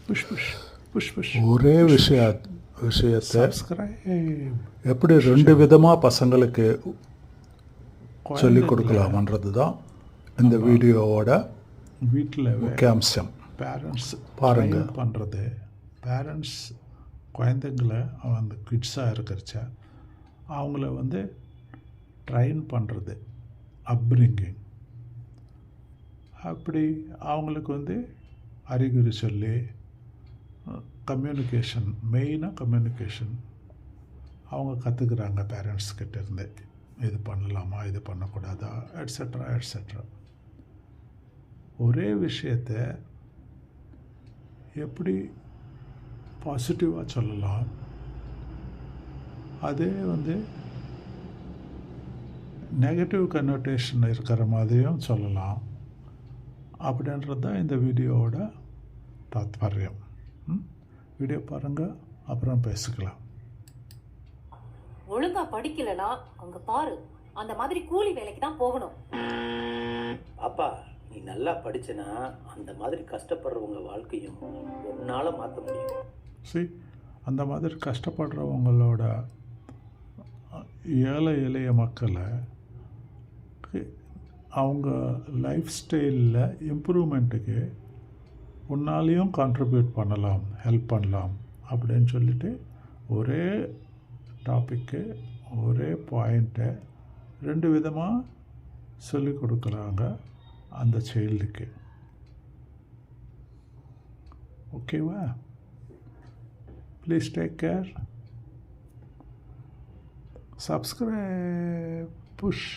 Push push push push ஒரே விஷயத்தை subscribe. எப்படி 2 விதமாக பசங்களுக்கு சொல்லிக் கொடுக்கலாமன்றது தான் இந்த வீடியோவோட வீட்டில் முக்கிய அம்சம். பேரண்ட்ஸ் பாருங்க. பண்ணுறது, பேரண்ட்ஸ் குழந்தைங்களை அந்த கிட்ஸாக இருக்கிறச்ச அவங்கள வந்து ட்ரைன் பண்ணுறது, அப்ரிங்கிங். அப்படி அவங்களுக்கு வந்து அறிகுறி சொல்லி கம்யூனிகேஷன், மெயினாக கம்யூனிகேஷன் அவங்க கற்றுக்குறாங்க பேரண்ட்ஸ்கிட்ட இருந்து. இது பண்ணலாமா, இது பண்ணக்கூடாதா, எட்ஸெட்ரா எட்ஸெட்ரா. ஒரே விஷயத்தை எப்படி பாசிட்டிவாக சொல்லலாம், அதே வந்து நெகட்டிவ் கன்னோட்டேஷன் இருக்கிற மாதிரியும் சொல்லலாம். அப்படின்றது தான் இந்த வீடியோவோட தாத்பரியம். வீடியோ பாருங்கள், அப்புறம் பேசிக்கலாம். ஒழுங்கா படிக்கலனா அங்க பாரு, அந்த மாதிரி கூலி வேலைக்கு தான் போகணும். அப்பா, நீ நல்லா படிச்சனா அந்த மாதிரி கஷ்டப்படுறவங்க வாழ்க்கையும் உன்னால மாற்ற முடியும். அந்த மாதிரி கஷ்டப்படுறவங்களோட ஏழை எளிய மக்களை அவங்க லைஃப் ஸ்டைலில் இம்ப்ரூவ்மெண்ட்டுக்கு உன்னாலையும் கான்ட்ரிபியூட் பண்ணலாம், ஹெல்ப் பண்ணலாம் அப்படின்னு சொல்லிட்டு ஒரே டாப்பிக்கு, ஒரே பாயிண்ட்டை 2 விதமாக சொல்லிக் கொடுக்குறாங்க அந்த சைல்டுக்கு. ஓகேவா? Please take care. Subscribe. Push.